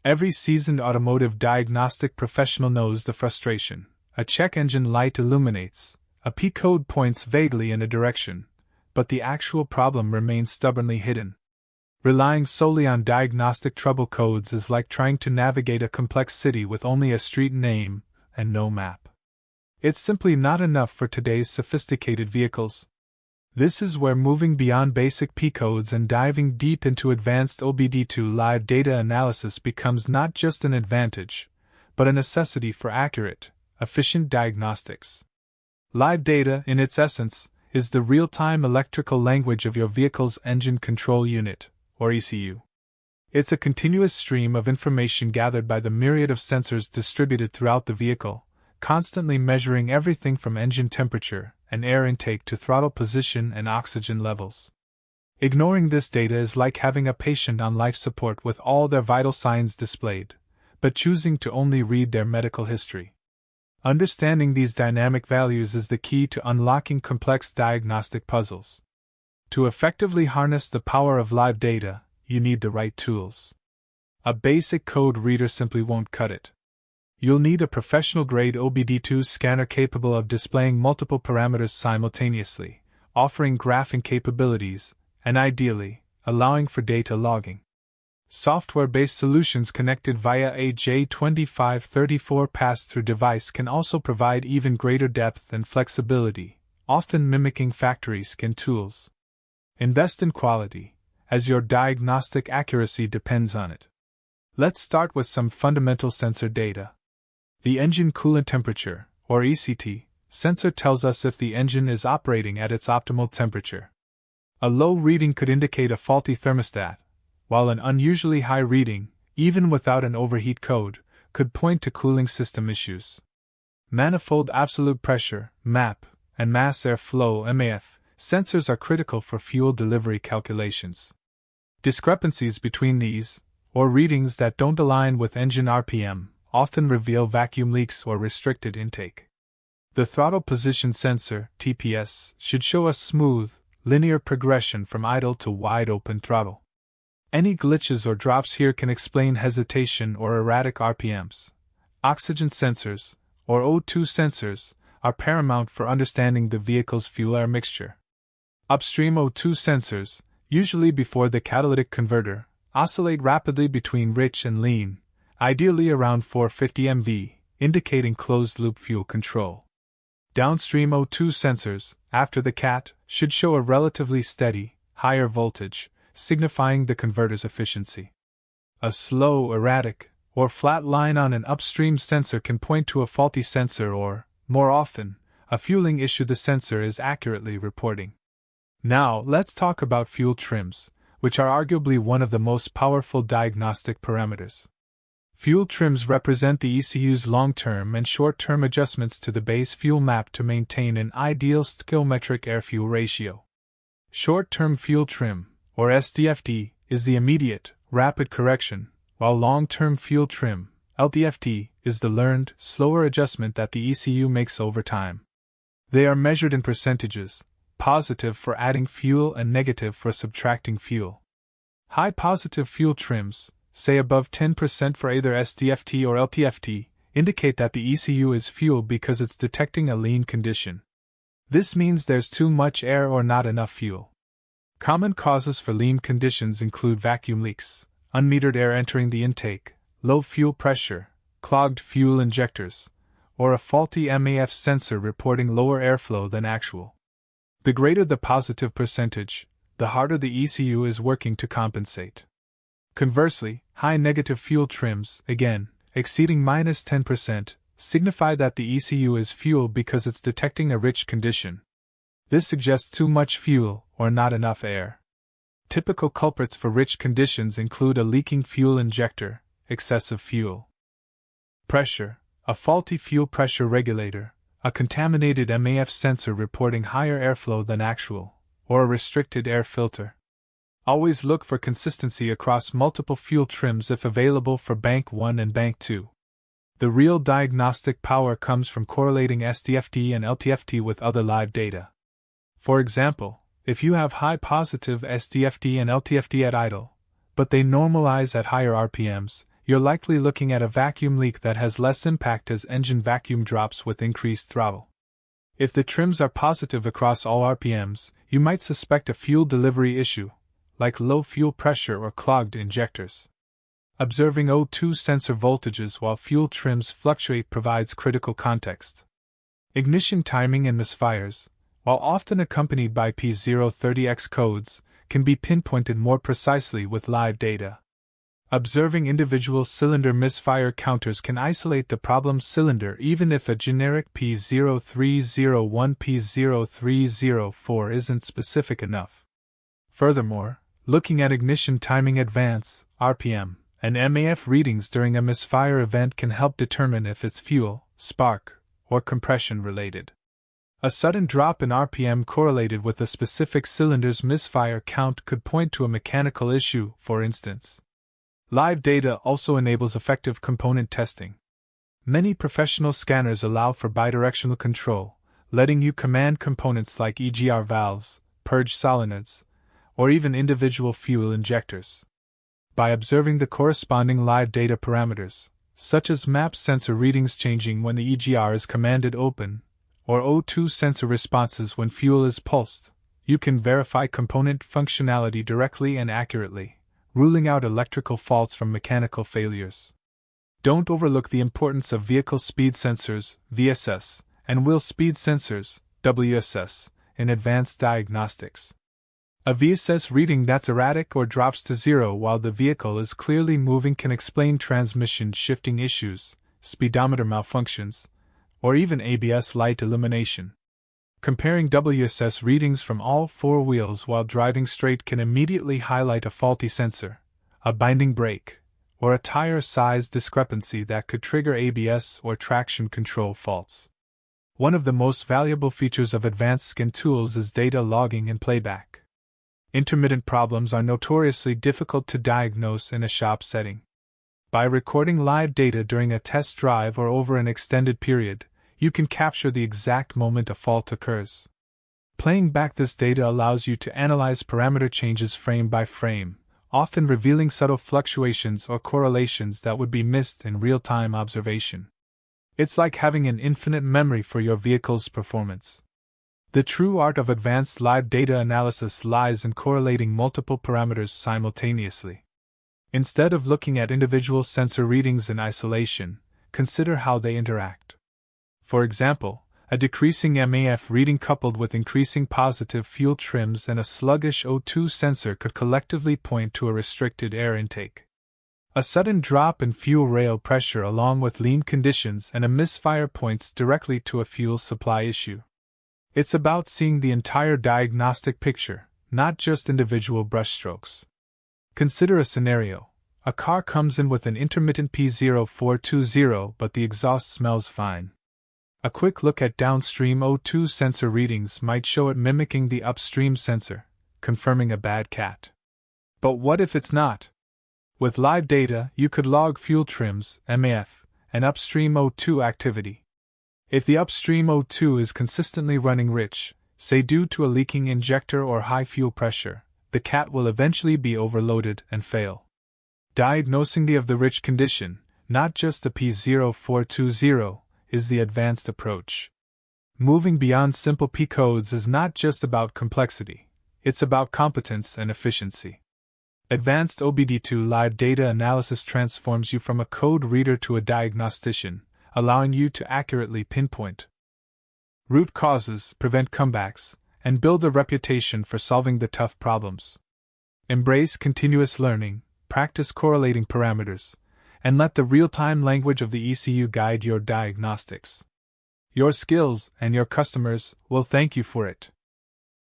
Every seasoned automotive diagnostic professional knows the frustration. A check engine light illuminates, a P code points vaguely in a direction, but the actual problem remains stubbornly hidden. Relying solely on diagnostic trouble codes is like trying to navigate a complex city with only a street name and no map. It's simply not enough for today's sophisticated vehicles. This is where moving beyond basic P codes and diving deep into advanced OBD-II live data analysis becomes not just an advantage, but a necessity for accurate, efficient diagnostics. Live data, in its essence, is the real-time electrical language of your vehicle's engine control unit, or ECU. It's a continuous stream of information gathered by the myriad of sensors distributed throughout the vehicle, constantly measuring everything from engine temperature and air intake to throttle position and oxygen levels. Ignoring this data is like having a patient on life support with all their vital signs displayed, but choosing to only read their medical history. Understanding these dynamic values is the key to unlocking complex diagnostic puzzles. To effectively harness the power of live data, you need the right tools. A basic code reader simply won't cut it. You'll need a professional-grade OBD-II scanner capable of displaying multiple parameters simultaneously, offering graphing capabilities, and ideally, allowing for data logging. Software-based solutions connected via a J2534 pass-through device can also provide even greater depth and flexibility, often mimicking factory scan tools. Invest in quality, as your diagnostic accuracy depends on it. Let's start with some fundamental sensor data. The engine coolant temperature, or ECT, sensor tells us if the engine is operating at its optimal temperature. A low reading could indicate a faulty thermostat, while an unusually high reading, even without an overheat code, could point to cooling system issues. Manifold absolute pressure, MAP, and mass airflow, MAF, sensors are critical for fuel delivery calculations. Discrepancies between these, or readings that don't align with engine RPM, often reveal vacuum leaks or restricted intake. The throttle position sensor, TPS, should show a smooth, linear progression from idle to wide-open throttle. Any glitches or drops here can explain hesitation or erratic RPMs. Oxygen sensors, or O2 sensors, are paramount for understanding the vehicle's fuel-air mixture. Upstream O2 sensors, usually before the catalytic converter, oscillate rapidly between rich and lean, ideally around 450 MV, indicating closed-loop fuel control. Downstream O2 sensors, after the CAT, should show a relatively steady, higher voltage, signifying the converter's efficiency. A slow, erratic, or flat line on an upstream sensor can point to a faulty sensor or, more often, a fueling issue the sensor is accurately reporting. Now, let's talk about fuel trims, which are arguably one of the most powerful diagnostic parameters. Fuel trims represent the ECU's long-term and short-term adjustments to the base fuel map to maintain an ideal stoichiometric air-fuel ratio. Short-term fuel trim, or STFT, is the immediate, rapid correction, while long-term fuel trim, LTFT, is the learned, slower adjustment that the ECU makes over time. They are measured in percentages, positive for adding fuel and negative for subtracting fuel. High positive fuel trims, say above 10% for either STFT or LTFT, indicate that the ECU is fueled because it's detecting a lean condition. This means there's too much air or not enough fuel. Common causes for lean conditions include vacuum leaks, unmetered air entering the intake, low fuel pressure, clogged fuel injectors, or a faulty MAF sensor reporting lower airflow than actual. The greater the positive percentage, the harder the ECU is working to compensate. Conversely, high negative fuel trims, again, exceeding -10%, signify that the ECU is fueled because it's detecting a rich condition. This suggests too much fuel or not enough air. Typical culprits for rich conditions include a leaking fuel injector, excessive fuel pressure, a faulty fuel pressure regulator, a contaminated MAF sensor reporting higher airflow than actual, or a restricted air filter. Always look for consistency across multiple fuel trims if available for Bank 1 and Bank 2. The real diagnostic power comes from correlating STFT and LTFT with other live data. For example, if you have high positive STFT and LTFT at idle, but they normalize at higher RPMs, you're likely looking at a vacuum leak that has less impact as engine vacuum drops with increased throttle. If the trims are positive across all RPMs, you might suspect a fuel delivery issue, like low fuel pressure or clogged injectors. Observing O2 sensor voltages while fuel trims fluctuate provides critical context. Ignition timing and misfires, while often accompanied by P030X codes, can be pinpointed more precisely with live data. Observing individual cylinder misfire counters can isolate the problem cylinder even if a generic P0301 P0304 isn't specific enough. Furthermore, looking at ignition timing advance, RPM, and MAF readings during a misfire event can help determine if it's fuel, spark, or compression related. A sudden drop in RPM correlated with a specific cylinder's misfire count could point to a mechanical issue, for instance. Live data also enables effective component testing. Many professional scanners allow for bidirectional control, letting you command components like EGR valves, purge solenoids, or even individual fuel injectors. By observing the corresponding live data parameters, such as MAP sensor readings changing when the EGR is commanded open, or O2 sensor responses when fuel is pulsed, you can verify component functionality directly and accurately, ruling out electrical faults from mechanical failures. Don't overlook the importance of vehicle speed sensors, VSS, and wheel speed sensors, WSS, in advanced diagnostics. A VSS reading that's erratic or drops to zero while the vehicle is clearly moving can explain transmission shifting issues, speedometer malfunctions, or even ABS light illumination. Comparing WSS readings from all four wheels while driving straight can immediately highlight a faulty sensor, a binding brake, or a tire size discrepancy that could trigger ABS or traction control faults. One of the most valuable features of advanced scan tools is data logging and playback. Intermittent problems are notoriously difficult to diagnose in a shop setting. By recording live data during a test drive or over an extended period, you can capture the exact moment a fault occurs. Playing back this data allows you to analyze parameter changes frame by frame, often revealing subtle fluctuations or correlations that would be missed in real-time observation. It's like having an infinite memory for your vehicle's performance. The true art of advanced live data analysis lies in correlating multiple parameters simultaneously. Instead of looking at individual sensor readings in isolation, consider how they interact. For example, a decreasing MAF reading coupled with increasing positive fuel trims and a sluggish O2 sensor could collectively point to a restricted air intake. A sudden drop in fuel rail pressure along with lean conditions and a misfire points directly to a fuel supply issue. It's about seeing the entire diagnostic picture, not just individual brushstrokes. Consider a scenario. A car comes in with an intermittent P0420 but the exhaust smells fine. A quick look at downstream O2 sensor readings might show it mimicking the upstream sensor, confirming a bad cat. But what if it's not? With live data, you could log fuel trims, MAF, and upstream O2 activity. If the upstream O2 is consistently running rich, say due to a leaking injector or high fuel pressure, the cat will eventually be overloaded and fail. Diagnosing the rich condition, not just the P0420, is the advanced approach. Moving beyond simple P codes is not just about complexity, it's about competence and efficiency. Advanced OBD-II live data analysis transforms you from a code reader to a diagnostician, allowing you to accurately pinpoint root causes, prevent comebacks, and build a reputation for solving the tough problems. Embrace continuous learning, practice correlating parameters, and let the real-time language of the ECU guide your diagnostics. Your skills and your customers will thank you for it.